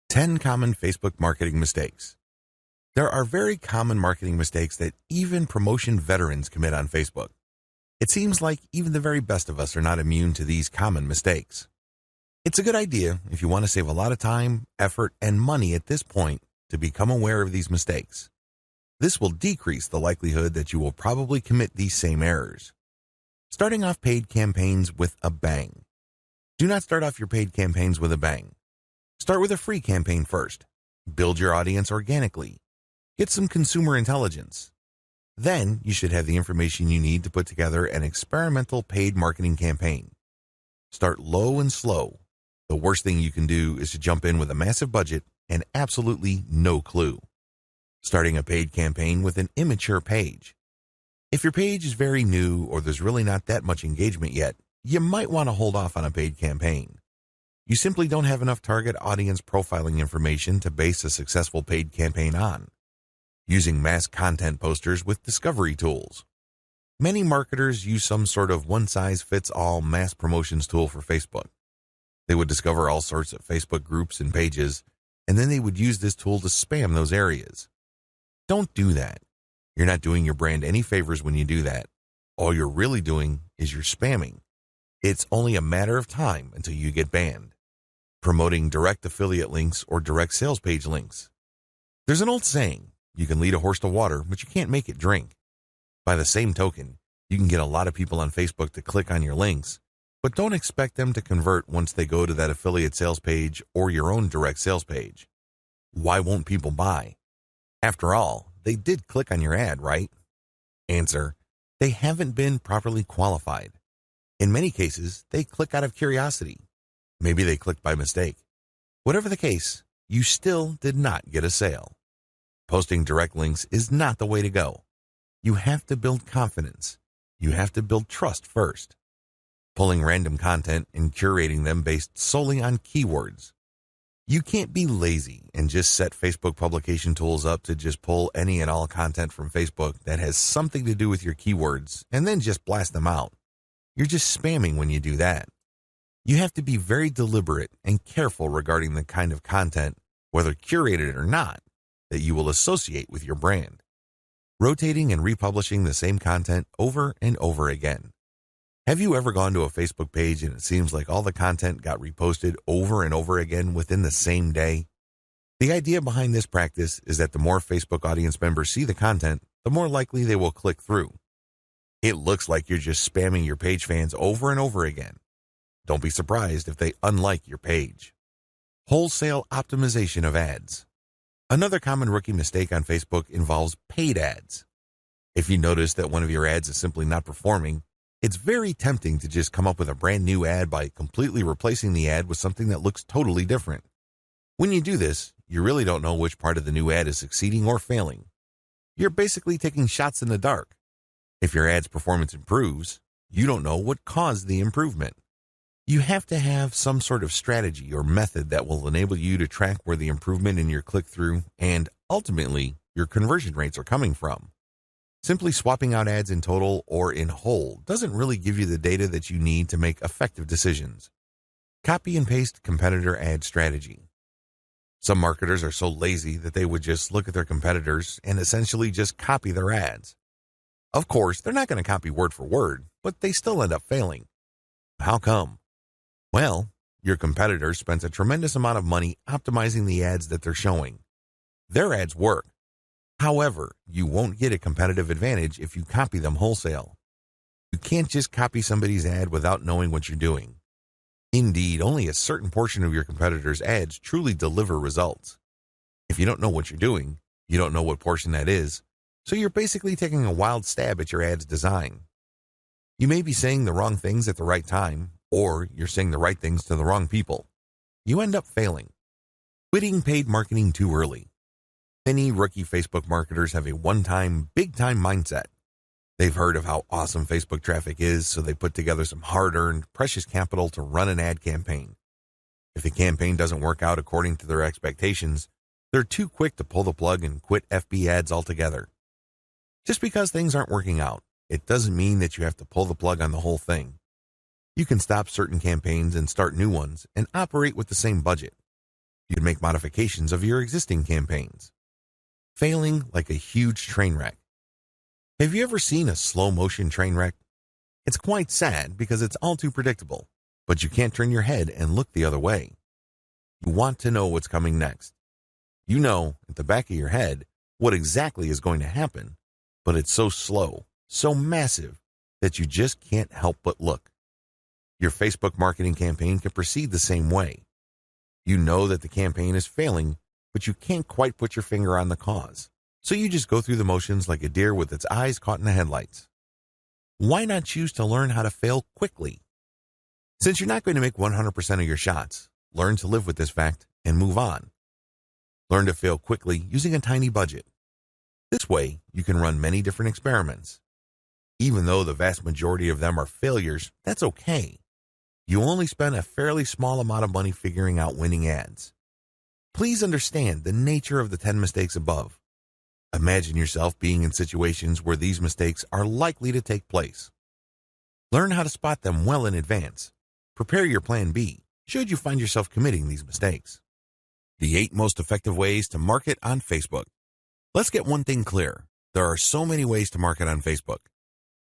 10 common Facebook marketing mistakes. There are very common marketing mistakes that even promotion veterans commit on Facebook. It seems like even the very best of us are not immune to these common mistakes. It's a good idea if you want to save a lot of time, effort, and money at this point to become aware of these mistakes. This will decrease the likelihood that you will probably commit these same errors. Starting off paid campaigns with a bang. Do not start off your paid campaigns with a bang. Start with a free campaign first. Build your audience organically. Get some consumer intelligence. Then you should have the information you need to put together an experimental paid marketing campaign. Start low and slow. The worst thing you can do is to jump in with a massive budget and absolutely no clue. Starting a paid campaign with an immature page. If your page is very new or there's really not that much engagement yet, you might want to hold off on a paid campaign. You simply don't have enough target audience profiling information to base a successful paid campaign on. Using mass content posters with discovery tools. Many marketers use some sort of one-size-fits-all mass promotions tool for Facebook. They would discover all sorts of Facebook groups and pages, and then they would use this tool to spam those areas. Don't do that. You're not doing your brand any favors when you do that. All you're really doing is you're spamming. It's only a matter of time until you get banned. Promoting direct affiliate links or direct sales page links. There's an old saying, you can lead a horse to water, but you can't make it drink. By the same token, you can get a lot of people on Facebook to click on your links, but don't expect them to convert once they go to that affiliate sales page or your own direct sales page. Why won't people buy? After all, they did click on your ad, right? Answer, they haven't been properly qualified. In many cases, they click out of curiosity. Maybe they clicked by mistake. Whatever the case, you still did not get a sale. Posting direct links is not the way to go. You have to build confidence. You have to build trust first. Pulling random content and curating them based solely on keywords. You can't be lazy and just set Facebook publication tools up to just pull any and all content from Facebook that has something to do with your keywords and then just blast them out. You're just spamming when you do that. You have to be very deliberate and careful regarding the kind of content, whether curated or not, that you will associate with your brand. Rotating and republishing the same content over and over again. Have you ever gone to a Facebook page and it seems like all the content got reposted over and over again within the same day? The idea behind this practice is that the more Facebook audience members see the content, the more likely they will click through. It looks like you're just spamming your page fans over and over again. Don't be surprised if they unlike your page. Wholesale optimization of ads. Another common rookie mistake on Facebook involves paid ads. If you notice that one of your ads is simply not performing, it's very tempting to just come up with a brand new ad by completely replacing the ad with something that looks totally different. When you do this, you really don't know which part of the new ad is succeeding or failing. You're basically taking shots in the dark. If your ad's performance improves, you don't know what caused the improvement. You have to have some sort of strategy or method that will enable you to track where the improvement in your click-through and, ultimately, your conversion rates are coming from. Simply swapping out ads in total or in whole doesn't really give you the data that you need to make effective decisions. Copy and paste competitor ad strategy. Some marketers are so lazy that they would just look at their competitors and essentially just copy their ads. Of course, they're not going to copy word for word, but they still end up failing. How come? Well, your competitor spends a tremendous amount of money optimizing the ads that they're showing. Their ads work. However, you won't get a competitive advantage if you copy them wholesale. You can't just copy somebody's ad without knowing what you're doing. Indeed, only a certain portion of your competitors' ads truly deliver results. If you don't know what you're doing, you don't know what portion that is, so you're basically taking a wild stab at your ad's design. You may be saying the wrong things at the right time, or you're saying the right things to the wrong people. You end up failing. Quitting paid marketing too early. Many rookie Facebook marketers have a one-time, big-time mindset. They've heard of how awesome Facebook traffic is, so they put together some hard-earned, precious capital to run an ad campaign. If the campaign doesn't work out according to their expectations, they're too quick to pull the plug and quit FB ads altogether. Just because things aren't working out, it doesn't mean that you have to pull the plug on the whole thing. You can stop certain campaigns and start new ones and operate with the same budget. You'd make modifications of your existing campaigns. Failing like a huge train wreck. Have you ever seen a slow-motion train wreck? It's quite sad because it's all too predictable, but you can't turn your head and look the other way. You want to know what's coming next. You know, at the back of your head, what exactly is going to happen, but it's so slow, so massive, that you just can't help but look. Your Facebook marketing campaign can proceed the same way. You know that the campaign is failing, but you can't quite put your finger on the cause. So you just go through the motions like a deer with its eyes caught in the headlights. Why not choose to learn how to fail quickly? Since you're not going to make 100% of your shots, learn to live with this fact and move on. Learn to fail quickly using a tiny budget. This way, you can run many different experiments. Even though the vast majority of them are failures, that's okay. You only spend a fairly small amount of money figuring out winning ads. Please understand the nature of the 10 mistakes above. Imagine yourself being in situations where these mistakes are likely to take place. Learn how to spot them well in advance. Prepare your plan B should you find yourself committing these mistakes. The 8 most effective ways to market on Facebook. Let's get one thing clear. There are so many ways to market on Facebook.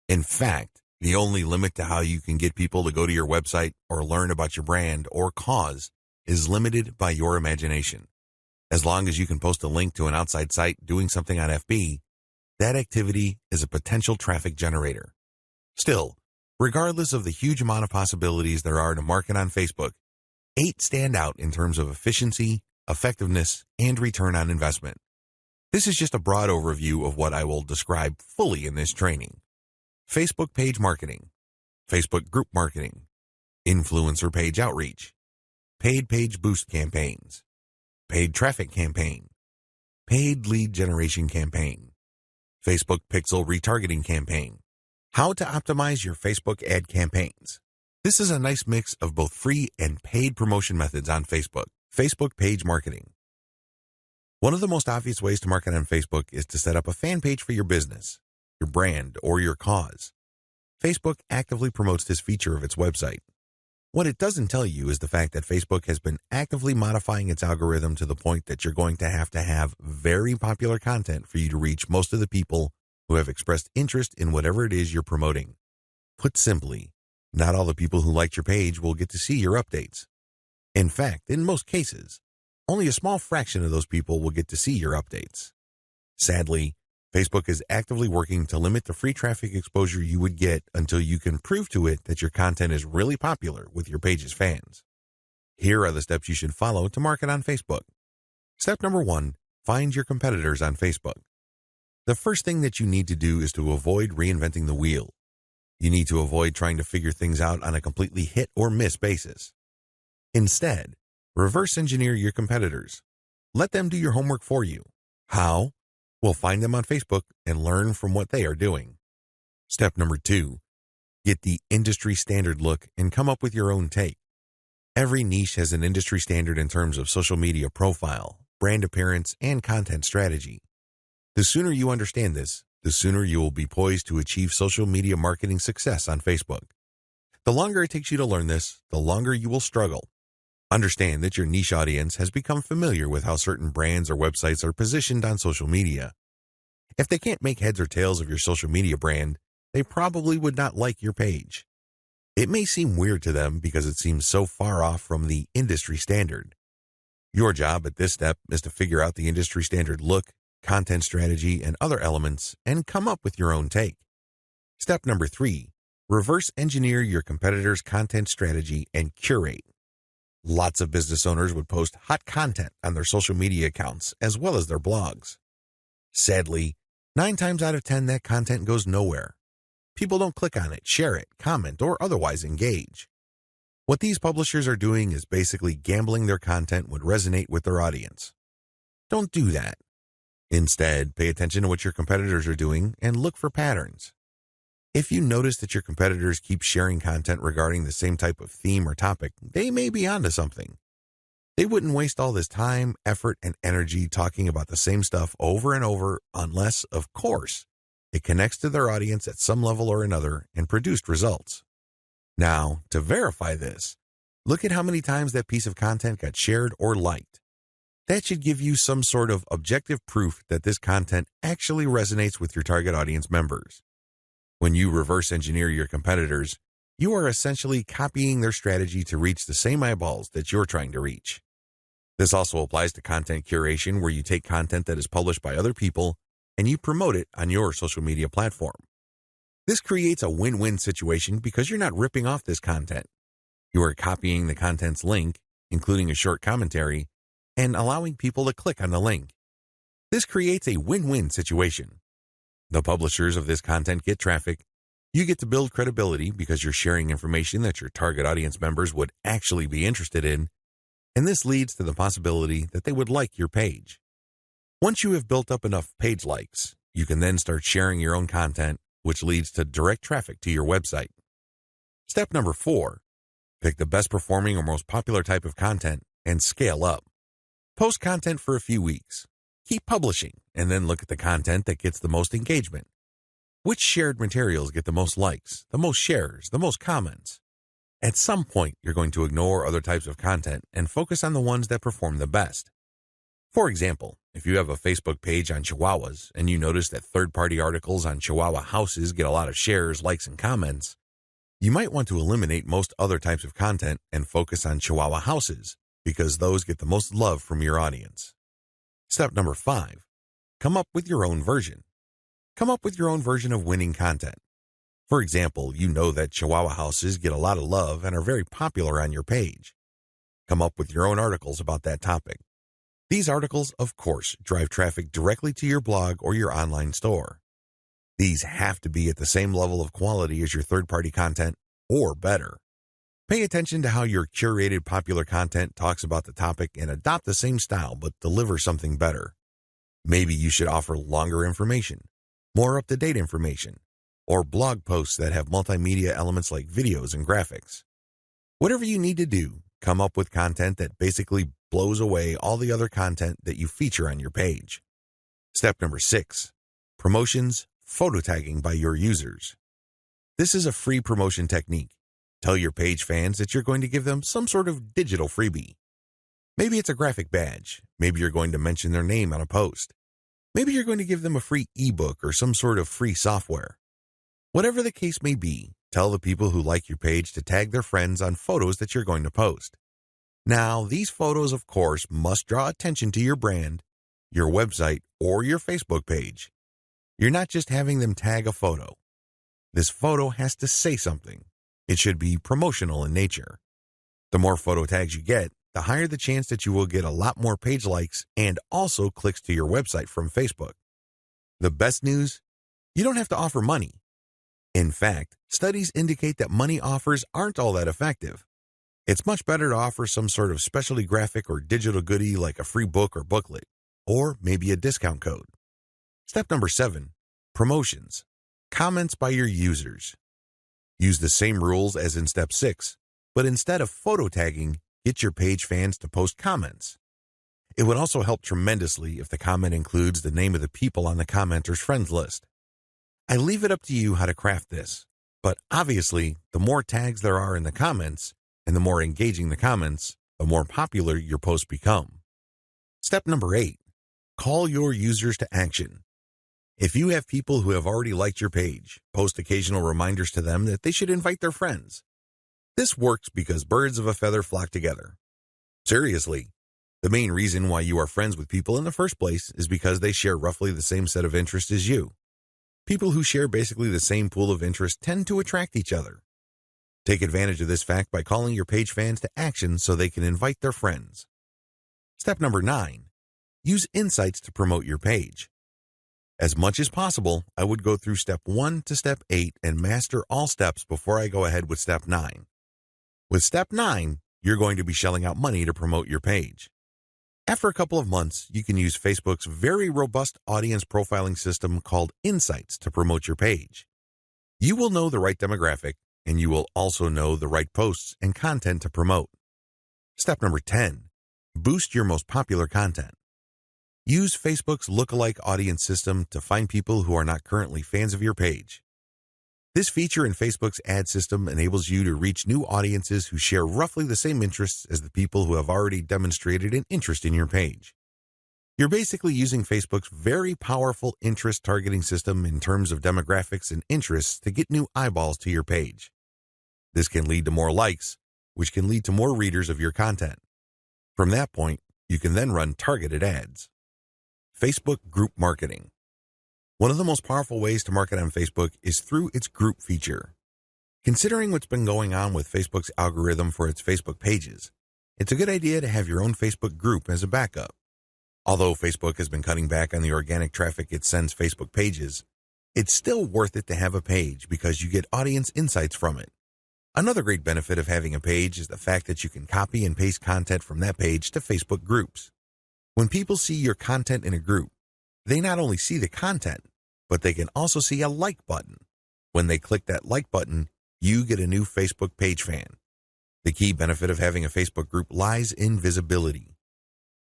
In fact, the only limit to how you can get people to go to your website or learn about your brand or cause is limited by your imagination. As long as you can post a link to an outside site doing something on FB, that activity is a potential traffic generator. Still, regardless of the huge amount of possibilities there are to market on Facebook, 8 stand out in terms of efficiency, effectiveness, and return on investment. This is just a broad overview of what I will describe fully in this training. Facebook page marketing, Facebook group marketing, influencer page outreach, paid page boost campaigns, paid traffic campaign, paid lead generation campaign, Facebook pixel retargeting campaign, how to optimize your Facebook ad campaigns. This is a nice mix of both free and paid promotion methods on Facebook. Facebook page marketing. One of the most obvious ways to market on Facebook is to set up a fan page for your business, your brand, or your cause. Facebook actively promotes this feature of its website. What it doesn't tell you is the fact that Facebook has been actively modifying its algorithm to the point that you're going to have very popular content for you to reach most of the people who have expressed interest in whatever it is you're promoting. Put simply, not all the people who liked your page will get to see your updates. In fact, in most cases, only a small fraction of those people will get to see your updates. Sadly, Facebook is actively working to limit the free traffic exposure you would get until you can prove to it that your content is really popular with your page's fans. Here are the steps you should follow to market on Facebook. Step number 1, find your competitors on Facebook. The first thing that you need to do is to avoid reinventing the wheel. You need to avoid trying to figure things out on a completely hit or miss basis. Instead, reverse engineer your competitors. Let them do your homework for you. How? Well, find them on Facebook and learn from what they are doing. Step number 2, get the industry standard look and come up with your own take. Every niche has an industry standard in terms of social media profile, brand appearance, and content strategy. The sooner you understand this, the sooner you will be poised to achieve social media marketing success on Facebook. The longer it takes you to learn this, the longer you will struggle. Understand that your niche audience has become familiar with how certain brands or websites are positioned on social media. If they can't make heads or tails of your social media brand, they probably would not like your page. It may seem weird to them because it seems so far off from the industry standard. Your job at this step is to figure out the industry standard look, content strategy, and other elements and come up with your own take. Step number 3, reverse engineer your competitors' content strategy and curate. Lots of business owners would post hot content on their social media accounts as well as their blogs. Sadly, 9 times out of 10 that content goes nowhere. People don't click on it, share it, comment, or otherwise engage. What these publishers are doing is basically gambling their content would resonate with their audience. Don't do that. Instead, pay attention to what your competitors are doing and look for patterns. If you notice that your competitors keep sharing content regarding the same type of theme or topic, they may be onto something. They wouldn't waste all this time, effort, and energy talking about the same stuff over and over unless, of course, it connects to their audience at some level or another and produced results. Now, to verify this, look at how many times that piece of content got shared or liked. That should give you some sort of objective proof that this content actually resonates with your target audience members. When you reverse engineer your competitors, you are essentially copying their strategy to reach the same eyeballs that you're trying to reach. This also applies to content curation, where you take content that is published by other people and you promote it on your social media platform. This creates a win-win situation because you're not ripping off this content. You are copying the content's link, including a short commentary, and allowing people to click on the link. This creates a win-win situation. The publishers of this content get traffic. You get to build credibility because you're sharing information that your target audience members would actually be interested in, and this leads to the possibility that they would like your page. Once you have built up enough page likes, you can then start sharing your own content, which leads to direct traffic to your website. Step number 4, pick the best performing or most popular type of content and scale up. Post content for a few weeks. Keep publishing, and then look at the content that gets the most engagement. Which shared materials get the most likes, the most shares, the most comments? At some point, you're going to ignore other types of content and focus on the ones that perform the best. For example, if you have a Facebook page on Chihuahuas and you notice that third-party articles on Chihuahua houses get a lot of shares, likes, and comments, you might want to eliminate most other types of content and focus on Chihuahua houses, because those get the most love from your audience. Step number 5, come up with your own version. Come up with your own version of winning content. For example, you know that Chihuahua houses get a lot of love and are very popular on your page. Come up with your own articles about that topic. These articles, of course, drive traffic directly to your blog or your online store. These have to be at the same level of quality as your third-party content, or better. Pay attention to how your curated popular content talks about the topic and adopt the same style but deliver something better. Maybe you should offer longer information, more up-to-date information, or blog posts that have multimedia elements like videos and graphics. Whatever you need to do, come up with content that basically blows away all the other content that you feature on your page. Step number 6, promotions, photo tagging by your users. This is a free promotion technique. Tell your page fans that you're going to give them some sort of digital freebie. Maybe it's a graphic badge. Maybe you're going to mention their name on a post. Maybe you're going to give them a free ebook or some sort of free software. Whatever the case may be, tell the people who like your page to tag their friends on photos that you're going to post. Now, these photos, of course, must draw attention to your brand, your website, or your Facebook page. You're not just having them tag a photo. This photo has to say something. It should be promotional in nature. The more photo tags you get, the higher the chance that you will get a lot more page likes and also clicks to your website from Facebook. The best news? You don't have to offer money. In fact, studies indicate that money offers aren't all that effective. It's much better to offer some sort of specialty graphic or digital goodie like a free book or booklet, or maybe a discount code. Step number 7, promotions. Comments by your users. Use the same rules as in step 6, but instead of photo tagging, get your page fans to post comments. It would also help tremendously if the comment includes the name of the people on the commenter's friends list. I leave it up to you how to craft this, but obviously, the more tags there are in the comments, and the more engaging the comments, the more popular your posts become. Step number 8, call your users to action. If you have people who have already liked your page, post occasional reminders to them that they should invite their friends. This works because birds of a feather flock together. Seriously, the main reason why you are friends with people in the first place is because they share roughly the same set of interests as you. People who share basically the same pool of interest tend to attract each other. Take advantage of this fact by calling your page fans to action so they can invite their friends. Step number 9, use insights to promote your page. As much as possible, I would go through step 1 to step 8 and master all steps before I go ahead with step 9. With step 9, you're going to be shelling out money to promote your page. After a couple of months, you can use Facebook's very robust audience profiling system called Insights to promote your page. You will know the right demographic, and you will also know the right posts and content to promote. Step number 10, boost your most popular content. Use Facebook's lookalike audience system to find people who are not currently fans of your page. This feature in Facebook's ad system enables you to reach new audiences who share roughly the same interests as the people who have already demonstrated an interest in your page. You're basically using Facebook's very powerful interest targeting system in terms of demographics and interests to get new eyeballs to your page. This can lead to more likes, which can lead to more readers of your content. From that point, you can then run targeted ads. Facebook group marketing. One of the most powerful ways to market on Facebook is through its group feature. Considering what's been going on with Facebook's algorithm for its Facebook pages, it's a good idea to have your own Facebook group as a backup. Although Facebook has been cutting back on the organic traffic it sends Facebook pages, it's still worth it to have a page because you get audience insights from it. Another great benefit of having a page is the fact that you can copy and paste content from that page to Facebook groups. When people see your content in a group, they not only see the content, but they can also see a like button. When they click that like button, you get a new Facebook page fan. The key benefit of having a Facebook group lies in visibility.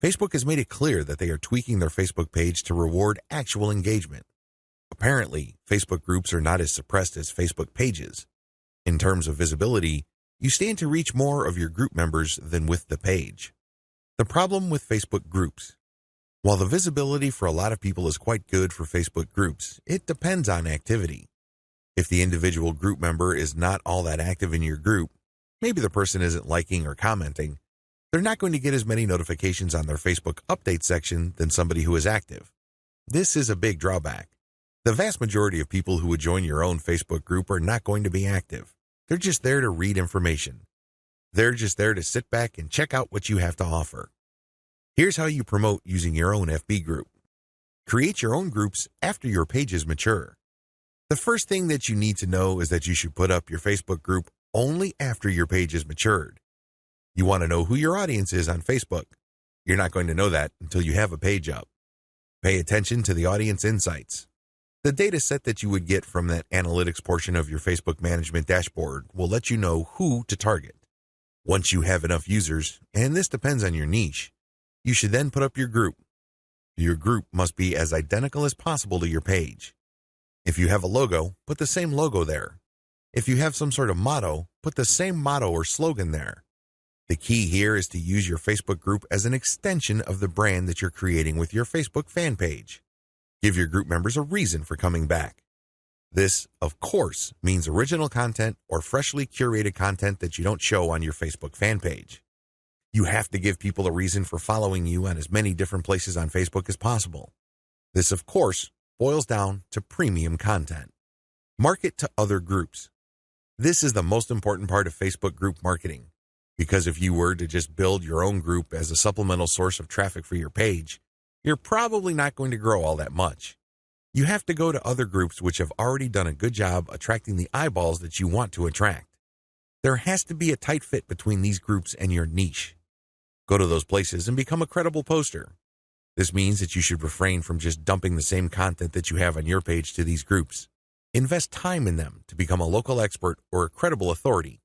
Facebook has made it clear that they are tweaking their Facebook page to reward actual engagement. Apparently, Facebook groups are not as suppressed as Facebook pages. In terms of visibility, you stand to reach more of your group members than with the page. The problem with Facebook groups. While the visibility for a lot of people is quite good for Facebook groups, it depends on activity. If the individual group member is not all that active in your group, maybe the person isn't liking or commenting, they're not going to get as many notifications on their Facebook update section than somebody who is active. This is a big drawback. The vast majority of people who would join your own Facebook group are not going to be active. They're just there to read information. They're just there to sit back and check out what you have to offer. Here's how you promote using your own FB group. Create your own groups after your pages mature. The first thing that you need to know is that you should put up your Facebook group only after your page is matured. You want to know who your audience is on Facebook. You're not going to know that until you have a page up. Pay attention to the audience insights. The data set that you would get from that analytics portion of your Facebook management dashboard will let you know who to target. Once you have enough users, and this depends on your niche, you should then put up your group. Your group must be as identical as possible to your page. If you have a logo, put the same logo there. If you have some sort of motto, put the same motto or slogan there. The key here is to use your Facebook group as an extension of the brand that you're creating with your Facebook fan page. Give your group members a reason for coming back. This, of course, means original content or freshly curated content that you don't show on your Facebook fan page. You have to give people a reason for following you on as many different places on Facebook as possible. This, of course, boils down to premium content. Market to other groups. This is the most important part of Facebook group marketing, because if you were to just build your own group as a supplemental source of traffic for your page, you're probably not going to grow all that much. You have to go to other groups which have already done a good job attracting the eyeballs that you want to attract. There has to be a tight fit between these groups and your niche. Go to those places and become a credible poster. This means that you should refrain from just dumping the same content that you have on your page to these groups. Invest time in them to become a local expert or a credible authority.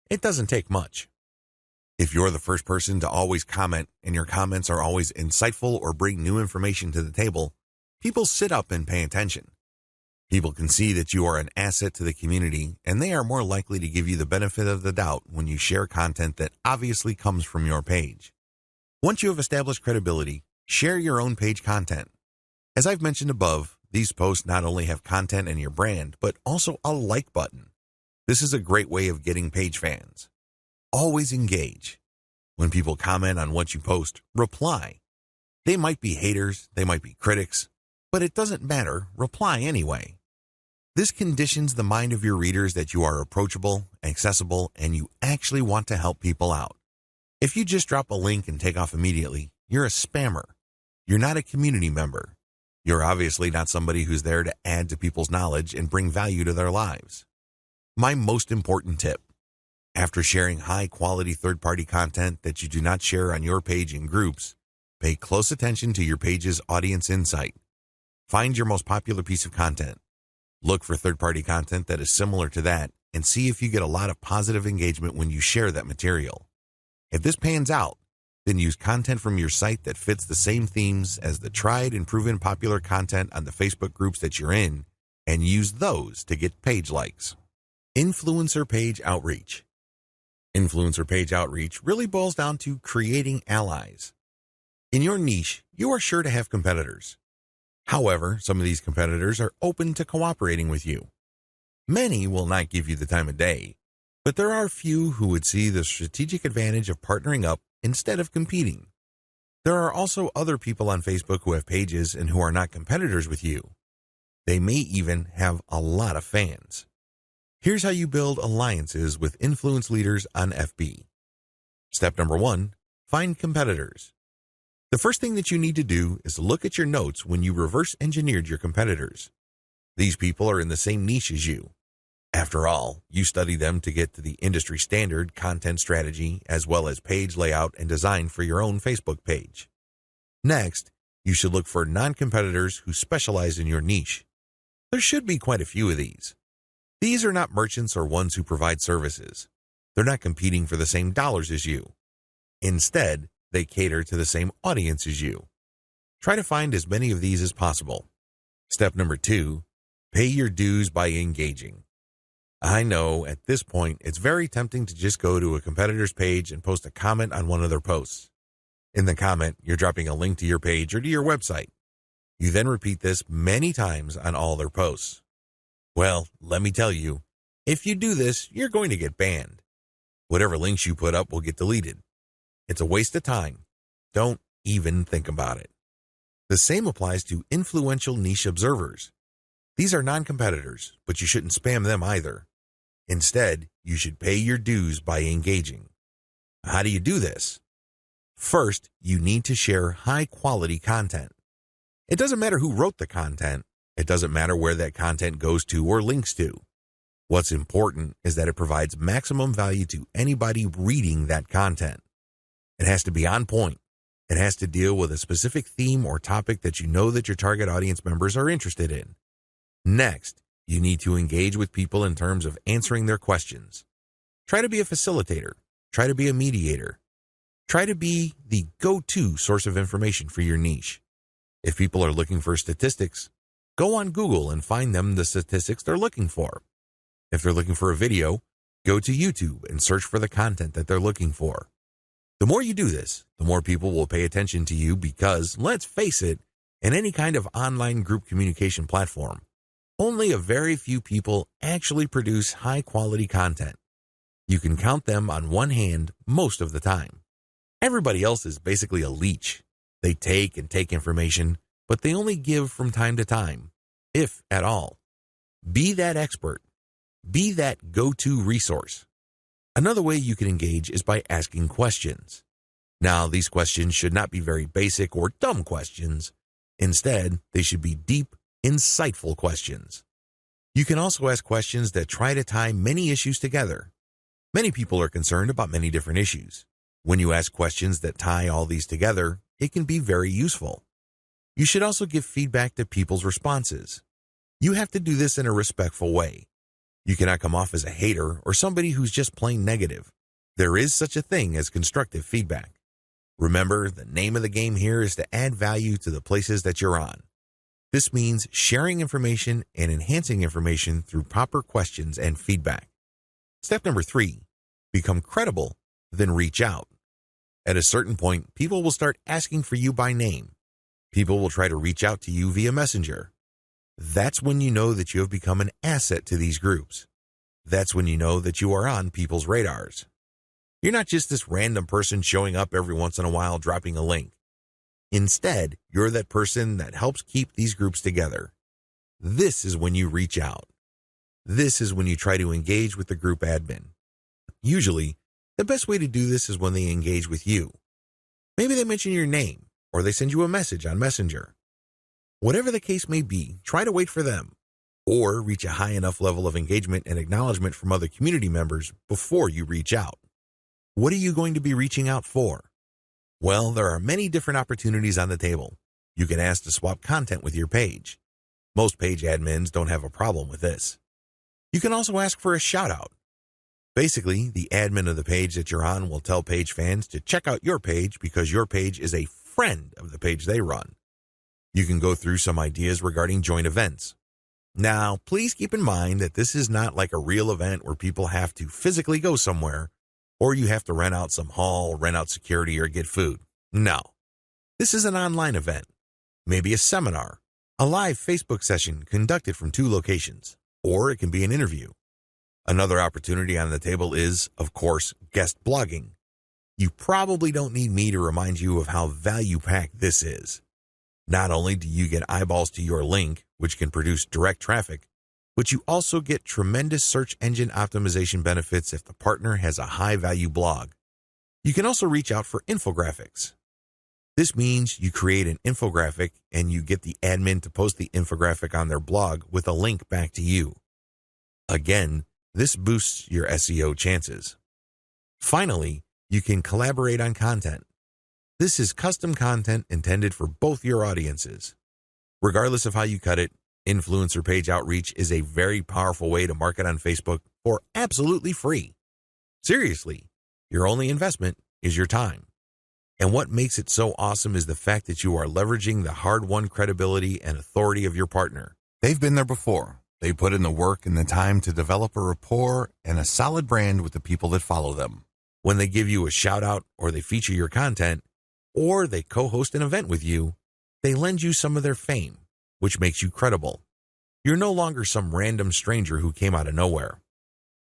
It doesn't take much. If you're the first person to always comment and your comments are always insightful or bring new information to the table, people sit up and pay attention. People can see that you are an asset to the community, and they are more likely to give you the benefit of the doubt when you share content that obviously comes from your page. Once you have established credibility, share your own page content. As I've mentioned above, these posts not only have content and your brand, but also a like button. This is a great way of getting page fans. Always engage. When people comment on what you post, reply. They might be haters, they might be critics, but it doesn't matter, reply anyway. This conditions the mind of your readers that you are approachable, accessible, and you actually want to help people out. If you just drop a link and take off immediately, you're a spammer. You're not a community member. You're obviously not somebody who's there to add to people's knowledge and bring value to their lives. My most important tip: after sharing high-quality third-party content that you do not share on your page in groups, pay close attention to your page's audience insight. Find your most popular piece of content. Look for third-party content that is similar to that and see if you get a lot of positive engagement when you share that material. If this pans out, then use content from your site that fits the same themes as the tried and proven popular content on the Facebook groups that you're in and use those to get page likes. Influencer page outreach. Influencer page outreach really boils down to creating allies. In your niche, you are sure to have competitors. However, some of these competitors are open to cooperating with you. Many will not give you the time of day, but there are few who would see the strategic advantage of partnering up instead of competing. There are also other people on Facebook who have pages and who are not competitors with you. They may even have a lot of fans. Here's how you build alliances with influence leaders on FB. Step number 1, find competitors. The first thing that you need to do is look at your notes when you reverse engineered your competitors. These people are in the same niche as you. After all, you study them to get to the industry standard content strategy as well as page layout and design for your own Facebook page. Next, you should look for non-competitors who specialize in your niche. There should be quite a few of these. These are not merchants or ones who provide services. They're not competing for the same dollars as you. Instead, they cater to the same audience as you. Try to find as many of these as possible. Step number 2, pay your dues by engaging. I know at this point it's very tempting to just go to a competitor's page and post a comment on one of their posts. In the comment, you're dropping a link to your page or to your website. You then repeat this many times on all their posts. Well, let me tell you, if you do this, you're going to get banned. Whatever links you put up will get deleted. It's a waste of time. Don't even think about it. The same applies to influential niche observers. These are non-competitors, but you shouldn't spam them either. Instead, you should pay your dues by engaging. How do you do this? First, you need to share high-quality content. It doesn't matter who wrote the content. It doesn't matter where that content goes to or links to. What's important is that it provides maximum value to anybody reading that content. It has to be on point. It has to deal with a specific theme or topic that you know that your target audience members are interested in. Next, you need to engage with people in terms of answering their questions. Try to be a facilitator. Try to be a mediator. Try to be the go-to source of information for your niche. If people are looking for statistics, go on Google and find them the statistics they're looking for. If they're looking for a video, go to YouTube and search for the content that they're looking for. The more you do this, the more people will pay attention to you because, let's face it, in any kind of online group communication platform, only a very few people actually produce high-quality content. You can count them on one hand most of the time. Everybody else is basically a leech. They take and take information, but they only give from time to time, if at all. Be that expert. Be that go-to resource. Another way you can engage is by asking questions. Now, these questions should not be very basic or dumb questions. Instead, they should be deep, insightful questions. You can also ask questions that try to tie many issues together. Many people are concerned about many different issues. When you ask questions that tie all these together, it can be very useful. You should also give feedback to people's responses. You have to do this in a respectful way. You cannot come off as a hater or somebody who's just plain negative. There is such a thing as constructive feedback. Remember, the name of the game here is to add value to the places that you're on. This means sharing information and enhancing information through proper questions and feedback. Step number 3, become credible, then reach out. At a certain point, people will start asking for you by name. People will try to reach out to you via Messenger. That's when you know that you have become an asset to these groups. That's when you know that you are on people's radars. You're not just this random person showing up every once in a while dropping a link. Instead, you're that person that helps keep these groups together. This is when you reach out. This is when you try to engage with the group admin. Usually, the best way to do this is when they engage with you. Maybe they mention your name, or they send you a message on Messenger. Whatever the case may be, try to wait for them, or reach a high enough level of engagement and acknowledgement from other community members before you reach out. What are you going to be reaching out for? Well, there are many different opportunities on the table. You can ask to swap content with your page. Most page admins don't have a problem with this. You can also ask for a shout-out. Basically, the admin of the page that you're on will tell page fans to check out your page because your page is a friend of the page they run. You can go through some ideas regarding joint events. Now, please keep in mind that this is not like a real event where people have to physically go somewhere, or you have to rent out some hall, rent out security, or get food. No. This is an online event, maybe a seminar, a live Facebook session conducted from 2 locations, or it can be an interview. Another opportunity on the table is, of course, guest blogging. You probably don't need me to remind you of how value-packed this is. Not only do you get eyeballs to your link, which can produce direct traffic, but you also get tremendous search engine optimization benefits if the partner has a high-value blog. You can also reach out for infographics. This means you create an infographic and you get the admin to post the infographic on their blog with a link back to you. Again, this boosts your SEO chances. Finally, you can collaborate on content. This is custom content intended for both your audiences. Regardless of how you cut it, influencer page outreach is a very powerful way to market on Facebook for absolutely free. Seriously, your only investment is your time. And what makes it so awesome is the fact that you are leveraging the hard-won credibility and authority of your partner. They've been there before. They put in the work and the time to develop a rapport and a solid brand with the people that follow them. When they give you a shout-out or they feature your content, or they co-host an event with you, they lend you some of their fame, which makes you credible. You're no longer some random stranger who came out of nowhere.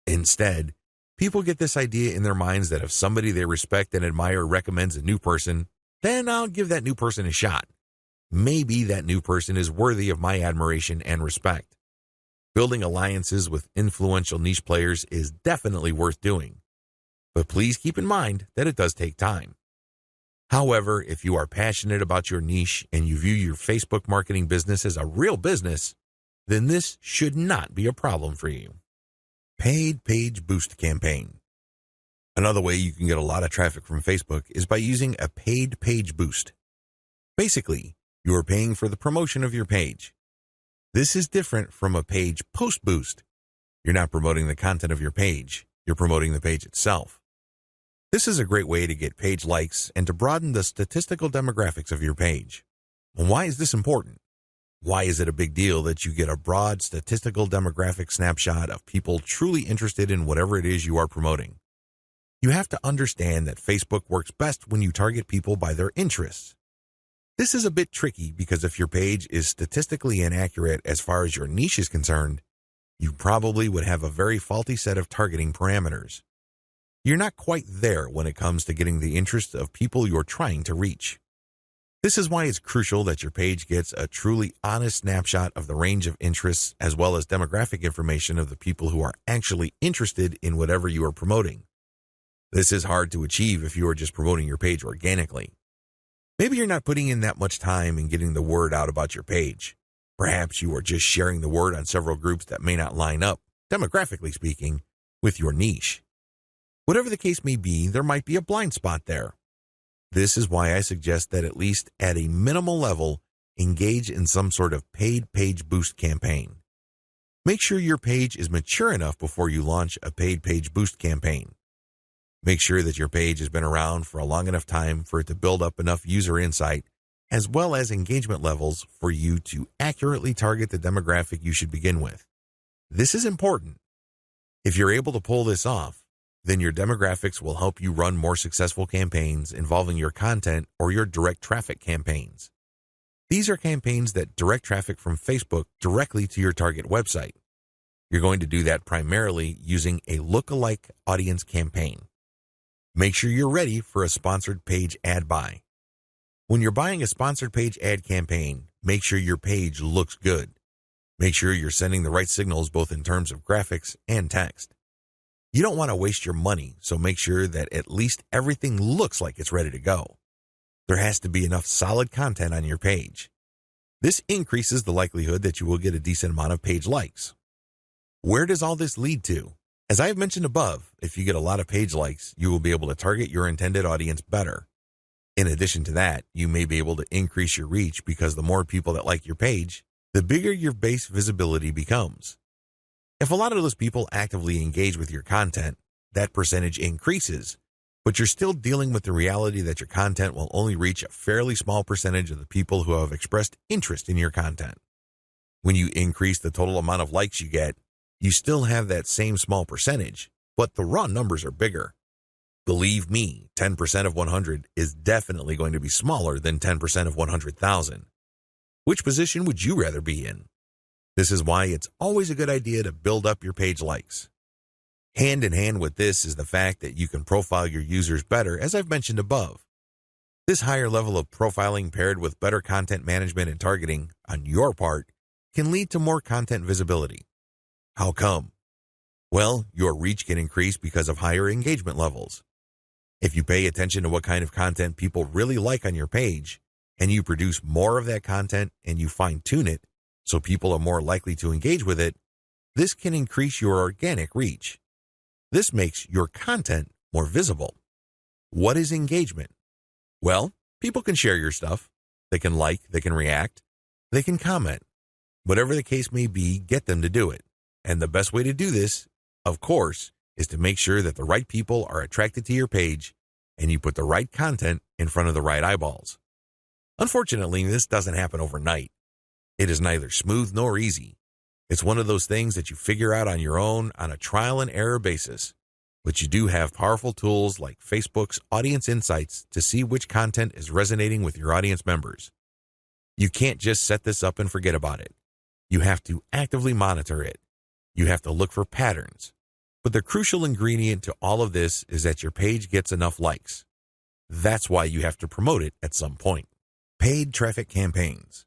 Instead, people get this idea in their minds that if somebody they respect and admire recommends a new person, then I'll give that new person a shot. Maybe that new person is worthy of my admiration and respect. Building alliances with influential niche players is definitely worth doing. But please keep in mind that it does take time. However, if you are passionate about your niche and you view your Facebook marketing business as a real business, then this should not be a problem for you. Paid Page Boost Campaign. Another way you can get a lot of traffic from Facebook is by using a paid page boost. Basically, you are paying for the promotion of your page. This is different from a page post boost. You're not promoting the content of your page, you're promoting the page itself. This is a great way to get page likes and to broaden the statistical demographics of your page. And why is this important? Why is it a big deal that you get a broad statistical demographic snapshot of people truly interested in whatever it is you are promoting? You have to understand that Facebook works best when you target people by their interests. This is a bit tricky because if your page is statistically inaccurate as far as your niche is concerned, you probably would have a very faulty set of targeting parameters. You're not quite there when it comes to getting the interest of people you're trying to reach. This is why it's crucial that your page gets a truly honest snapshot of the range of interests as well as demographic information of the people who are actually interested in whatever you are promoting. This is hard to achieve if you are just promoting your page organically. Maybe you're not putting in that much time in getting the word out about your page. Perhaps you are just sharing the word on several groups that may not line up, demographically speaking, with your niche. Whatever the case may be, there might be a blind spot there. This is why I suggest that at least at a minimal level, engage in some sort of paid page boost campaign. Make sure your page is mature enough before you launch a paid page boost campaign. Make sure that your page has been around for a long enough time for it to build up enough user insight as well as engagement levels for you to accurately target the demographic you should begin with. This is important. If you're able to pull this off, then your demographics will help you run more successful campaigns involving your content or your direct traffic campaigns. These are campaigns that direct traffic from Facebook directly to your target website. You're going to do that primarily using a lookalike audience campaign. Make sure you're ready for a sponsored page ad buy. When you're buying a sponsored page ad campaign, make sure your page looks good. Make sure you're sending the right signals both in terms of graphics and text. You don't want to waste your money, so make sure that at least everything looks like it's ready to go. There has to be enough solid content on your page. This increases the likelihood that you will get a decent amount of page likes. Where does all this lead to? As I have mentioned above, if you get a lot of page likes, you will be able to target your intended audience better. In addition to that, you may be able to increase your reach because the more people that like your page, the bigger your base visibility becomes. If a lot of those people actively engage with your content, that percentage increases, but you're still dealing with the reality that your content will only reach a fairly small percentage of the people who have expressed interest in your content. When you increase the total amount of likes you get, you still have that same small percentage, but the raw numbers are bigger. Believe me, 10% of 100 is definitely going to be smaller than 10% of 100,000. Which position would you rather be in? This is why it's always a good idea to build up your page likes. Hand in hand with this is the fact that you can profile your users better, as I've mentioned above. This higher level of profiling paired with better content management and targeting on your part can lead to more content visibility. How come? Well, your reach can increase because of higher engagement levels. If you pay attention to what kind of content people really like on your page, and you produce more of that content and you fine-tune it so people are more likely to engage with it, this can increase your organic reach. This makes your content more visible. What is engagement? Well, people can share your stuff. They can like, they can react, they can comment. Whatever the case may be, get them to do it. And the best way to do this, of course, is to make sure that the right people are attracted to your page and you put the right content in front of the right eyeballs. Unfortunately, this doesn't happen overnight. It is neither smooth nor easy. It's one of those things that you figure out on your own on a trial and error basis. But you do have powerful tools like Facebook's Audience Insights to see which content is resonating with your audience members. You can't just set this up and forget about it. You have to actively monitor it. You have to look for patterns. But the crucial ingredient to all of this is that your page gets enough likes. That's why you have to promote it at some point. Paid traffic campaigns.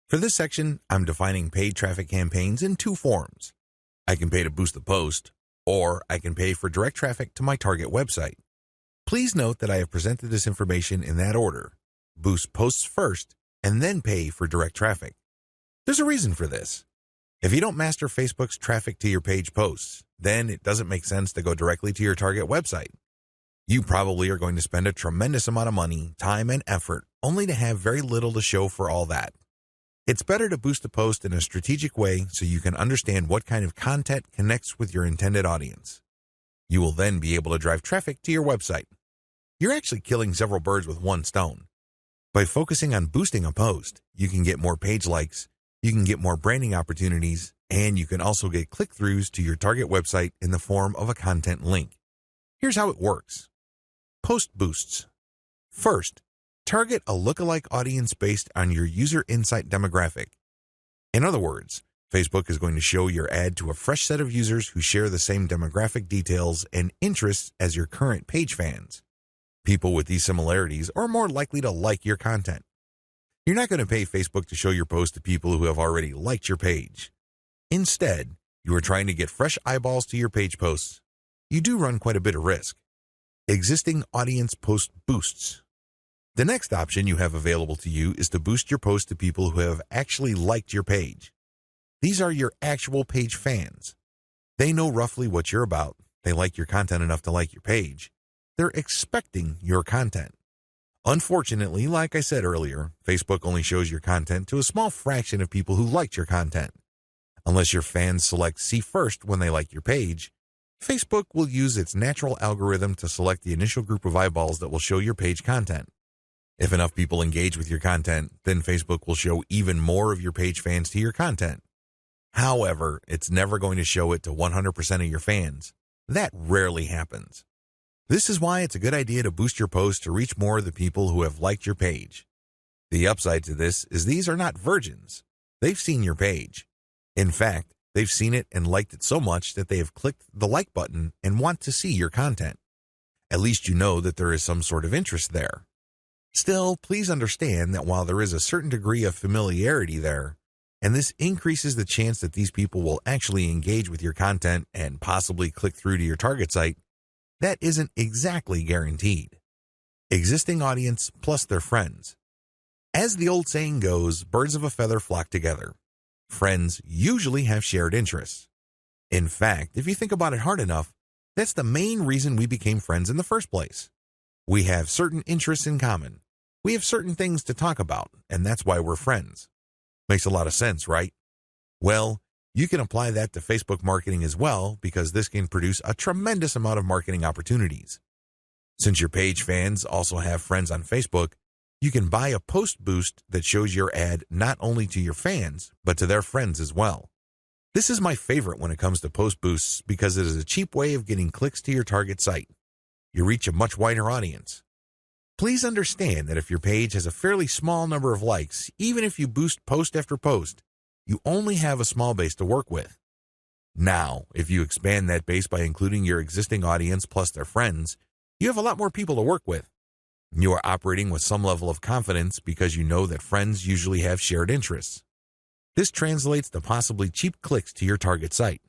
For this section, I'm defining paid traffic campaigns in two forms. I can pay to boost the post, or I can pay for direct traffic to my target website. Please note that I have presented this information in that order. Boost posts first, and then pay for direct traffic. There's a reason for this. If you don't master Facebook's traffic to your page posts, then it doesn't make sense to go directly to your target website. You probably are going to spend a tremendous amount of money, time, and effort only to have very little to show for all that. It's better to boost a post in a strategic way so you can understand what kind of content connects with your intended audience. You will then be able to drive traffic to your website. You're actually killing several birds with one stone. By focusing on boosting a post, you can get more page likes, you can get more branding opportunities, and you can also get click-throughs to your target website in the form of a content link. Here's how it works. Post boosts. First, target a lookalike audience based on your user insight demographic. In other words, Facebook is going to show your ad to a fresh set of users who share the same demographic details and interests as your current page fans. People with these similarities are more likely to like your content. You're not going to pay Facebook to show your post to people who have already liked your page. Instead, you are trying to get fresh eyeballs to your page posts. You do run quite a bit of risk. Existing audience post boosts. The next option you have available to you is to boost your post to people who have actually liked your page. These are your actual page fans. They know roughly what you're about. They like your content enough to like your page. They're expecting your content. Unfortunately, like I said earlier, Facebook only shows your content to a small fraction of people who liked your content. Unless your fans select see first when they like your page, Facebook will use its natural algorithm to select the initial group of eyeballs that will show your page content. If enough people engage with your content, then Facebook will show even more of your page fans to your content. However, it's never going to show it to 100% of your fans. That rarely happens. This is why it's a good idea to boost your post to reach more of the people who have liked your page. The upside to this is these are not virgins. They've seen your page. In fact, they've seen it and liked it so much that they have clicked the like button and want to see your content. At least you know that there is some sort of interest there. Still, please understand that while there is a certain degree of familiarity there, and this increases the chance that these people will actually engage with your content and possibly click through to your target site, that isn't exactly guaranteed. Existing audience plus their friends. As the old saying goes, birds of a feather flock together. Friends usually have shared interests. In fact, if you think about it hard enough, that's the main reason we became friends in the first place. We have certain interests in common. We have certain things to talk about, and that's why we're friends. Makes a lot of sense, right? Well, you can apply that to Facebook marketing as well, because this can produce a tremendous amount of marketing opportunities. Since your page fans also have friends on Facebook, You can buy a post boost that shows your ad not only to your fans, but to their friends as well. This is my favorite when it comes to post boosts because it is a cheap way of getting clicks to your target site. You reach a much wider audience. Please understand that if your page has a fairly small number of likes, even if you boost post after post, you only have a small base to work with. Now, if you expand that base by including your existing audience plus their friends, you have a lot more people to work with. You are operating with some level of confidence because you know that friends usually have shared interests. This translates to possibly cheap clicks to your target site.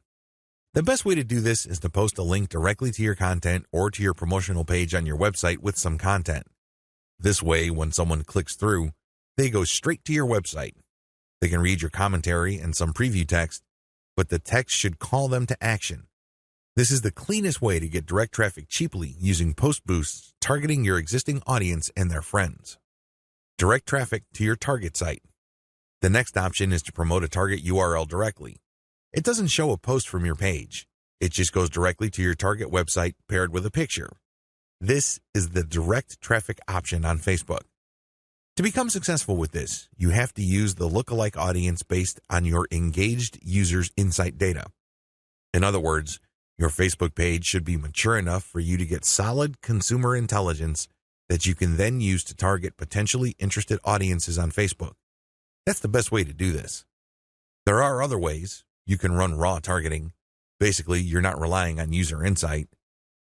The best way to do this is to post a link directly to your content or to your promotional page on your website with some content. This way, when someone clicks through, they go straight to your website. They can read your commentary and some preview text, but the text should call them to action. This is the cleanest way to get direct traffic cheaply using post boosts targeting your existing audience and their friends. Direct traffic to your target site. The next option is to promote a target URL directly. It doesn't show a post from your page. It just goes directly to your target website paired with a picture. This is the direct traffic option on Facebook. To become successful with this, you have to use the lookalike audience based on your engaged users' insight data. In other words, your Facebook page should be mature enough for you to get solid consumer intelligence that you can then use to target potentially interested audiences on Facebook. That's the best way to do this. There are other ways. You can run raw targeting. Basically, you're not relying on user insight.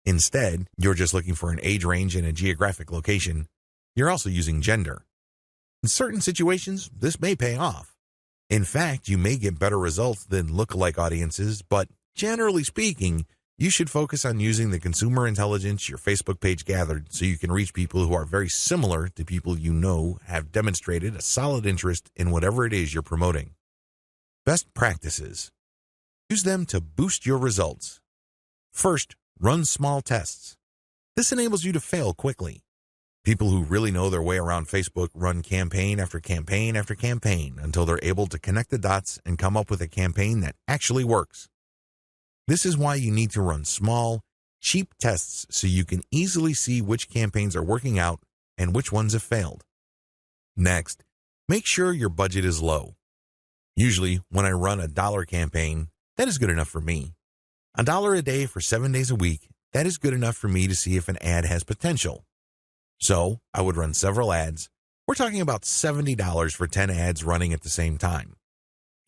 Instead, you're just looking for an age range and a geographic location. You're also using gender. In certain situations, this may pay off. In fact, you may get better results than lookalike audiences, but generally speaking, you should focus on using the consumer intelligence your Facebook page gathered so you can reach people who are very similar to people you know have demonstrated a solid interest in whatever it is you're promoting. Best practices. Use them to boost your results. First, run small tests. This enables you to fail quickly. People who really know their way around Facebook run campaign after campaign after campaign until they're able to connect the dots and come up with a campaign that actually works. This is why you need to run small, cheap tests so you can easily see which campaigns are working out and which ones have failed. Next, make sure your budget is low. Usually, when I run a $1 campaign, that is good enough for me. $1 a day for 7 days a week, that is good enough for me to see if an ad has potential. So, I would run several ads. We're talking about $70 for 10 ads running at the same time.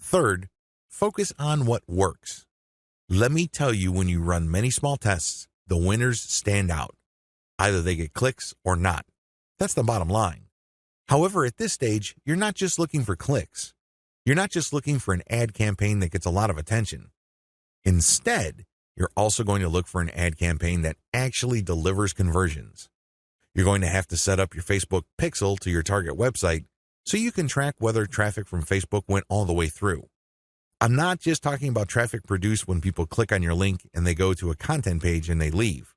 Third, focus on what works. Let me tell you, when you run many small tests, the winners stand out. Either they get clicks or not. That's the bottom line. However, at this stage, you're not just looking for clicks. You're not just looking for an ad campaign that gets a lot of attention. Instead, you're also going to look for an ad campaign that actually delivers conversions. You're going to have to set up your Facebook pixel to your target website so you can track whether traffic from Facebook went all the way through. I'm not just talking about traffic produced when people click on your link and they go to a content page and they leave.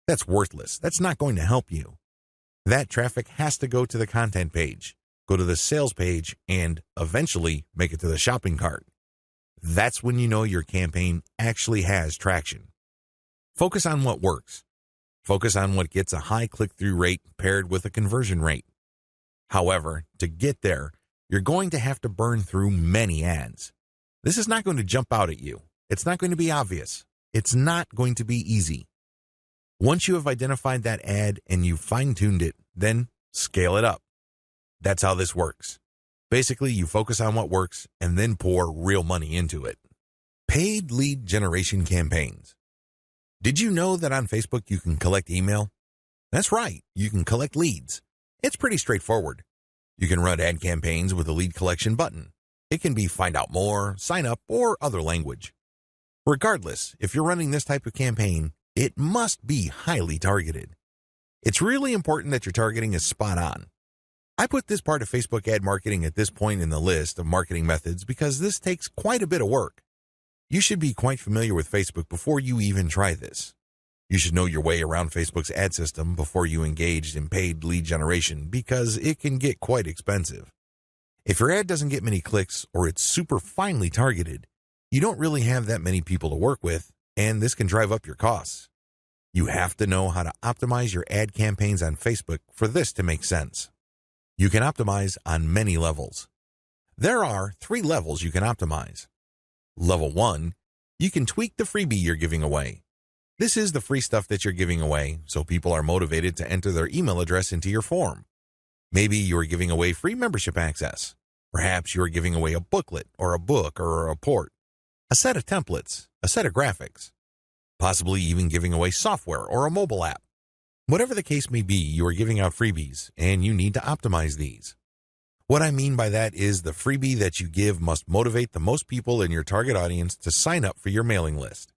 That's worthless. That's not going to help you. That traffic has to go to the content page, go to the sales page, and eventually make it to the shopping cart. That's when you know your campaign actually has traction. Focus on what works. Focus on what gets a high click-through rate paired with a conversion rate. However, to get there, you're going to have to burn through many ads. This is not going to jump out at you. It's not going to be obvious. It's not going to be easy. Once you have identified that ad and you've fine-tuned it, then scale it up. That's how this works. Basically, you focus on what works and then pour real money into it. Paid lead generation campaigns. Did you know that on Facebook you can collect email? That's right, you can collect leads. It's pretty straightforward. You can run ad campaigns with a lead collection button. It can be find out more, sign up, or other language. Regardless, if you're running this type of campaign, it must be highly targeted. It's really important that your targeting is spot on. I put this part of Facebook ad marketing at this point in the list of marketing methods because this takes quite a bit of work. You should be quite familiar with Facebook before you even try this. You should know your way around Facebook's ad system before you engage in paid lead generation because it can get quite expensive. If your ad doesn't get many clicks or it's super finely targeted, you don't really have that many people to work with, and this can drive up your costs. You have to know how to optimize your ad campaigns on Facebook for this to make sense. You can optimize on many levels. There are 3 levels you can optimize. Level 1, you can tweak the freebie you're giving away. This is the free stuff that you're giving away, so people are motivated to enter their email address into your form. Maybe you're giving away free membership access. Perhaps you're giving away a booklet or a book or a report, a set of templates, a set of graphics, possibly even giving away software or a mobile app. Whatever the case may be, you are giving out freebies, and you need to optimize these. What I mean by that is the freebie that you give must motivate the most people in your target audience to sign up for your mailing list.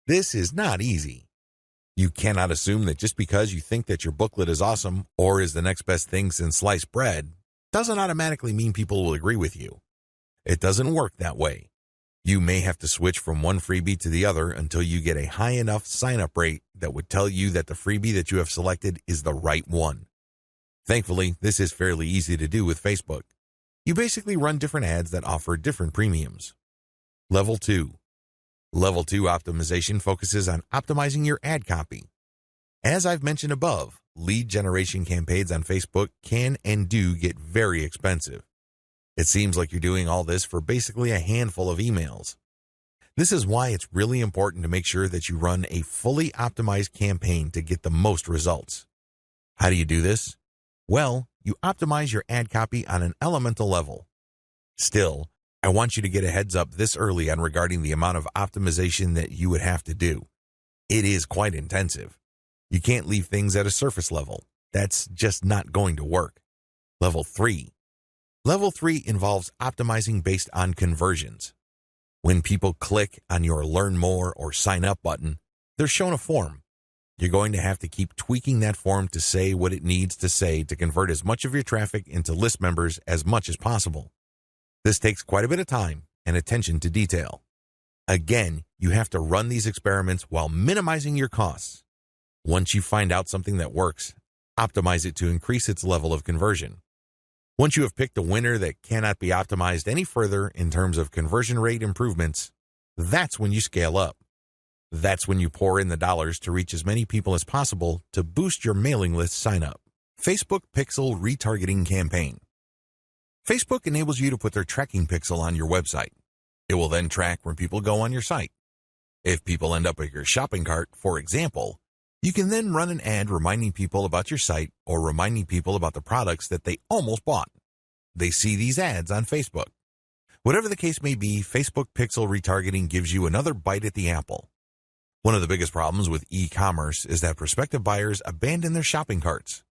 This is not easy. You cannot assume that just because you think that your booklet is awesome or is the next best thing since sliced bread doesn't automatically mean people will agree with you. It doesn't work that way. You may have to switch from one freebie to the other until you get a high enough sign-up rate that would tell you that the freebie that you have selected is the right one. Thankfully, this is fairly easy to do with Facebook. You basically run different ads that offer different premiums. Level 2. Level 2 optimization focuses on optimizing your ad copy. As I've mentioned above, lead generation campaigns on Facebook can and do get very expensive. It seems like you're doing all this for basically a handful of emails. This is why it's really important to make sure that you run a fully optimized campaign to get the most results. How do you do this? Well, you optimize your ad copy on an elemental level. Still, I want you to get a heads up this early on regarding the amount of optimization that you would have to do. It is quite intensive. You can't leave things at a surface level. That's just not going to work. Level 3. Level 3 involves optimizing based on conversions. When people click on your Learn More or Sign Up button, they're shown a form. You're going to have to keep tweaking that form to say what it needs to say to convert as much of your traffic into list members as much as possible. This takes quite a bit of time and attention to detail. Again, you have to run these experiments while minimizing your costs. Once you find out something that works, optimize it to increase its level of conversion. Once you have picked a winner that cannot be optimized any further in terms of conversion rate improvements, that's when you scale up. That's when you pour in the dollars to reach as many people as possible to boost your mailing list sign up. Facebook Pixel Retargeting Campaign. Facebook enables you to put their tracking pixel on your website. It will then track when people go on your site. If people end up at your shopping cart, for example, you can then run an ad reminding people about your site or reminding people about the products that they almost bought. They see these ads on Facebook. Whatever the case may be, Facebook Pixel Retargeting gives you another bite at the apple. One of the biggest problems with e-commerce is that prospective buyers abandon their shopping carts.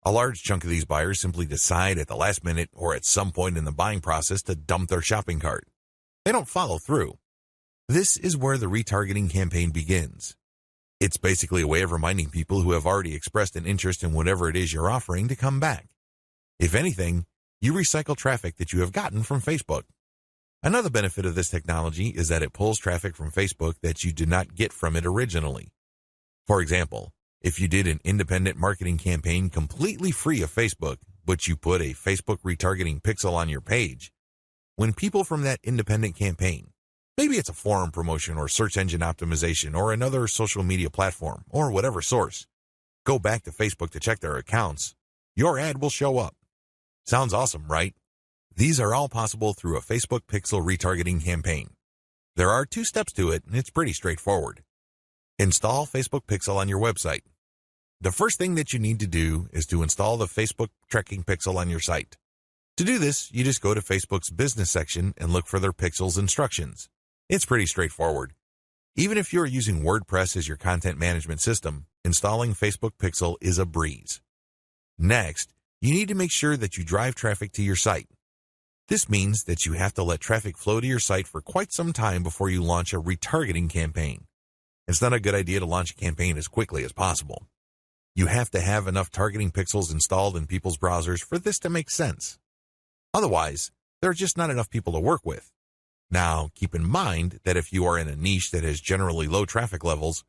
A large chunk of these buyers simply decide at the last minute or at some point in the buying process to dump their shopping cart. They don't follow through. This is where the retargeting campaign begins. It's basically a way of reminding people who have already expressed an interest in whatever it is you're offering to come back. If anything, you recycle traffic that you have gotten from Facebook. Another benefit of this technology is that it pulls traffic from Facebook that you did not get from it originally. For example, if you did an independent marketing campaign completely free of Facebook, but you put a Facebook retargeting pixel on your page, when people from that independent campaign, maybe it's a forum promotion or search engine optimization or another social media platform or whatever source, go back to Facebook to check their accounts, your ad will show up. Sounds awesome, right? These are all possible through a Facebook Pixel retargeting campaign. There are 2 steps to it, and it's pretty straightforward. Install Facebook Pixel on your website. The first thing that you need to do is to install the Facebook tracking pixel on your site. To do this, you just go to Facebook's business section and look for their pixels instructions. It's pretty straightforward. Even if you're using WordPress as your content management system, installing Facebook Pixel is a breeze. Next, you need to make sure that you drive traffic to your site. This means that you have to let traffic flow to your site for quite some time before you launch a retargeting campaign. It's not a good idea to launch a campaign as quickly as possible. You have to have enough targeting pixels installed in people's browsers for this to make sense. Otherwise, there are just not enough people to work with. Now, keep in mind that if you are in a niche that has generally low traffic levels,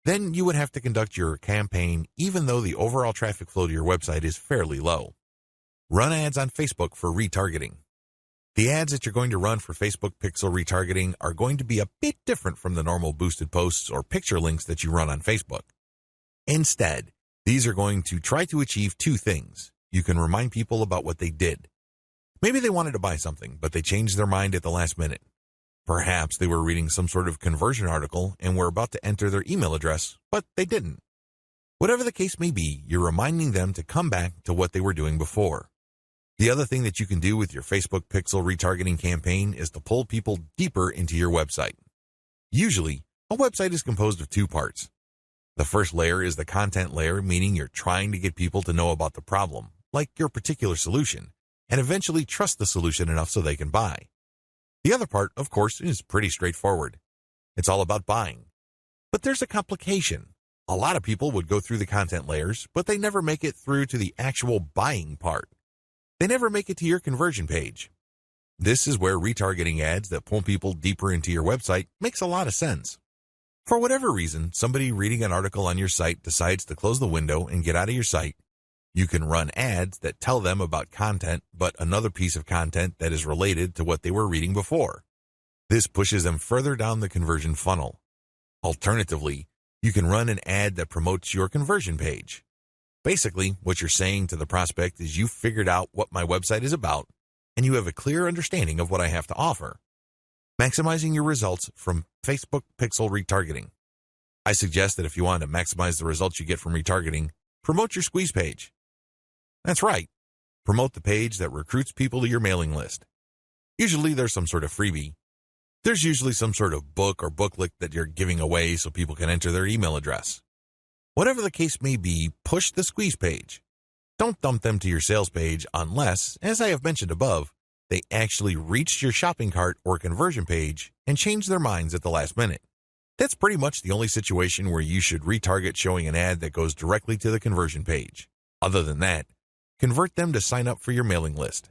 then you would have to conduct your campaign even though the overall traffic flow to your website is fairly low. Run ads on Facebook for retargeting. The ads that you're going to run for Facebook Pixel retargeting are going to be a bit different from the normal boosted posts or picture links that you run on Facebook. Instead, these are going to try to achieve 2 things. you can remind people about what they did. Maybe they wanted to buy something, but they changed their mind at the last minute. Perhaps they were reading some sort of conversion article and were about to enter their email address, but they didn't. Whatever the case may be, you're reminding them to come back to what they were doing before. The other thing that you can do with your Facebook Pixel retargeting campaign is to pull people deeper into your website. Usually, a website is composed of two parts. The first layer is the content layer, meaning you're trying to get people to know about the problem, like your particular solution, and eventually trust the solution enough so they can buy. The other part, of course, is pretty straightforward. It's all about buying. But there's a complication. A lot of people would go through the content layers, but they never make it through to the actual buying part. They never make it to your conversion page. This is where retargeting ads that pull people deeper into your website makes a lot of sense. For whatever reason, somebody reading an article on your site decides to close the window and get out of your site. You can run ads that tell them about content, but another piece of content that is related to what they were reading before. This pushes them further down the conversion funnel. Alternatively, you can run an ad that promotes your conversion page. Basically, what you're saying to the prospect is you've figured out what my website is about, and you have a clear understanding of what I have to offer. Maximizing your results from Facebook Pixel retargeting. I suggest that if you want to maximize the results you get from retargeting, promote your squeeze page. That's right. Promote the page that recruits people to your mailing list. Usually there's some sort of freebie. There's usually some sort of book or booklet that you're giving away so people can enter their email address. Whatever the case may be, push the squeeze page. Don't dump them to your sales page unless, as I have mentioned above, they actually reached your shopping cart or conversion page and changed their minds at the last minute. That's pretty much the only situation where you should retarget showing an ad that goes directly to the conversion page. Other than that, convert them to sign up for your mailing list.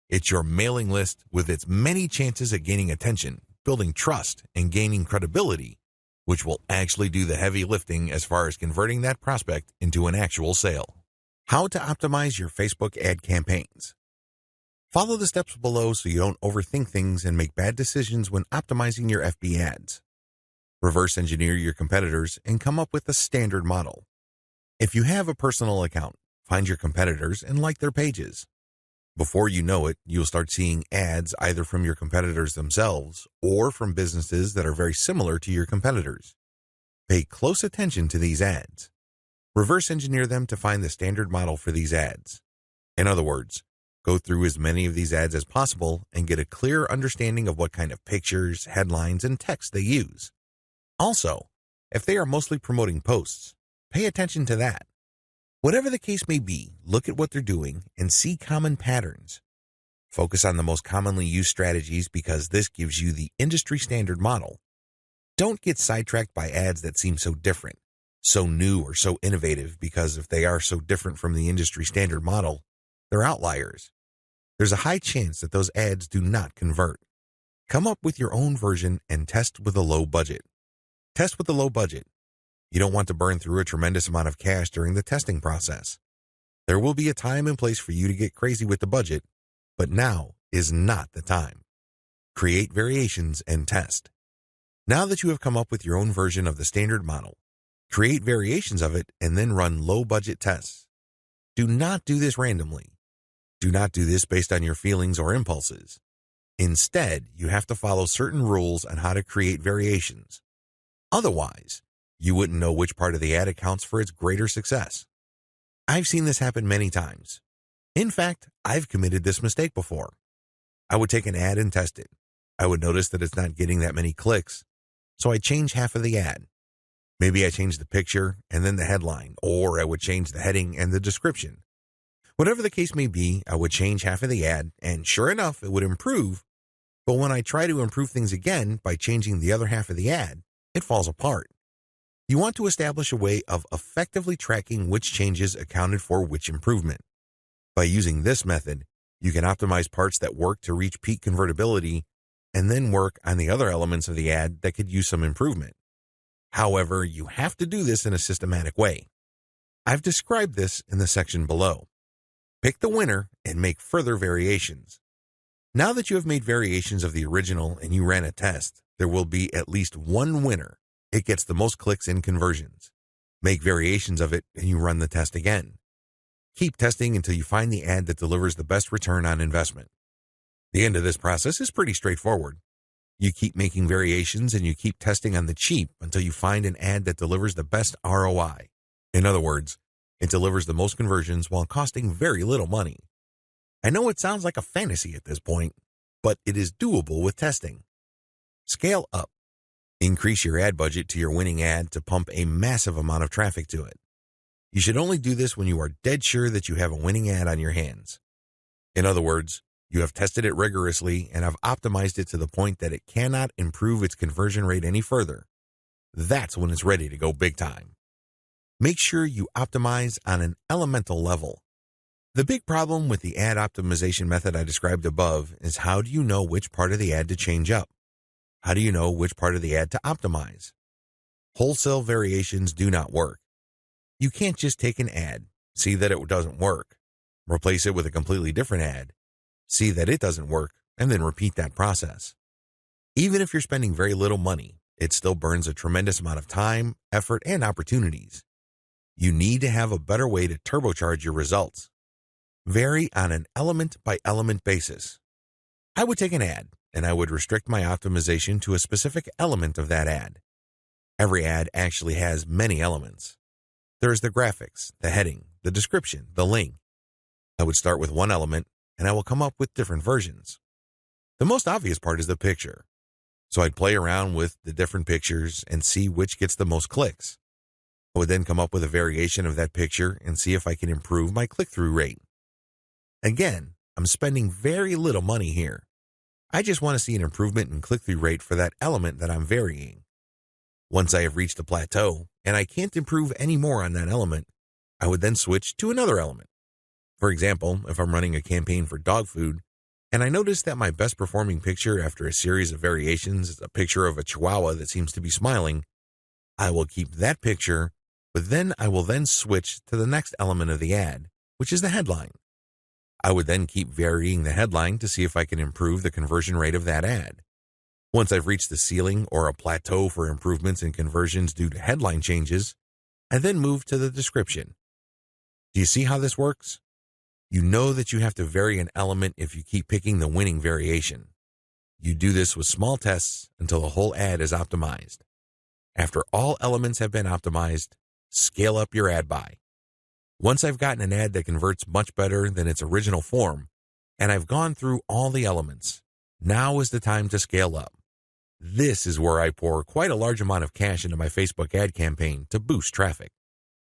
It's your mailing list with its many chances at gaining attention, building trust, and gaining credibility, which will actually do the heavy lifting as far as converting that prospect into an actual sale. How to optimize your Facebook ad campaigns. Follow the steps below so you don't overthink things and make bad decisions when optimizing your FB ads. Reverse engineer your competitors and come up with a standard model. If you have a personal account, find your competitors and like their pages. Before you know it, you'll start seeing ads either from your competitors themselves or from businesses that are very similar to your competitors. Pay close attention to these ads. Reverse engineer them to find the standard model for these ads. In other words, go through as many of these ads as possible and get a clear understanding of what kind of pictures, headlines, and text they use. Also, if they are mostly promoting posts, pay attention to that. Whatever the case may be, look at what they're doing and see common patterns. Focus on the most commonly used strategies because this gives you the industry standard model. Don't get sidetracked by ads that seem so different, so new or so innovative because if they are so different from the industry standard model, they're outliers. There's a high chance that those ads do not convert. Come up with your own version and test with a low budget. Test with a low budget. You don't want to burn through a tremendous amount of cash during the testing process. There will be a time and place for you to get crazy with the budget, but now is not the time. Create variations and test. Now that you have come up with your own version of the standard model, create variations of it and then run low-budget tests. Do not do this randomly. Do not do this based on your feelings or impulses. Instead, you have to follow certain rules on how to create variations. Otherwise, you wouldn't know which part of the ad accounts for its greater success. I've seen this happen many times. In fact, I've committed this mistake before. I would take an ad and test it. I would notice that it's not getting that many clicks, so I'd change half of the ad. Maybe I change the picture and then the headline, or I would change the heading and the description. Whatever the case may be, I would change half of the ad, and sure enough, it would improve. But when I try to improve things again by changing the other half of the ad, it falls apart. You want to establish a way of effectively tracking which changes accounted for which improvement. By using this method, you can optimize parts that work to reach peak convertibility and then work on the other elements of the ad that could use some improvement. However, you have to do this in a systematic way. I've described this in the section below. Pick the winner and make further variations. Now that you have made variations of the original and you ran a test, there will be at least one winner. It gets the most clicks and conversions. Make variations of it and you run the test again. Keep testing until you find the ad that delivers the best return on investment. The end of this process is pretty straightforward. You keep making variations and you keep testing on the cheap until you find an ad that delivers the best ROI. In other words, it delivers the most conversions while costing very little money. I know it sounds like a fantasy at this point, but it is doable with testing. Scale up. Increase your ad budget to your winning ad to pump a massive amount of traffic to it. You should only do this when you are dead sure that you have a winning ad on your hands. In other words, you have tested it rigorously and have optimized it to the point that it cannot improve its conversion rate any further. That's when it's ready to go big time. Make sure you optimize on an elemental level. The big problem with the ad optimization method I described above is how do you know which part of the ad to change up? How do you know which part of the ad to optimize? Wholesale variations do not work. You can't just take an ad, see that it doesn't work, replace it with a completely different ad, see that it doesn't work, and then repeat that process. Even if you're spending very little money, it still burns a tremendous amount of time, effort, and opportunities. You need to have a better way to turbocharge your results. Vary on an element-by-element basis. I would take an ad, and I would restrict my optimization to a specific element of that ad. Every ad actually has many elements. There's the graphics, the heading, the description, the link. I would start with one element, and I will come up with different versions. The most obvious part is the picture. So I'd play around with the different pictures and see which gets the most clicks. I would then come up with a variation of that picture and see if I can improve my click-through rate. Again, I'm spending very little money here. I just want to see an improvement in click-through rate for that element that I'm varying. Once I have reached a plateau and I can't improve any more on that element, I would then switch to another element. For example, if I'm running a campaign for dog food and I notice that my best performing picture after a series of variations is a picture of a Chihuahua that seems to be smiling, I will keep that picture, but then I will then switch to the next element of the ad, which is the headline. I would then keep varying the headline to see if I can improve the conversion rate of that ad. Once I've reached the ceiling or a plateau for improvements in conversions due to headline changes, I then move to the description. Do you see how this works? You know that you have to vary an element if you keep picking the winning variation. You do this with small tests until the whole ad is optimized. After all elements have been optimized, scale up your ad buy. Once I've gotten an ad that converts much better than its original form, and I've gone through all the elements, now is the time to scale up. This is where I pour quite a large amount of cash into my Facebook ad campaign to boost traffic.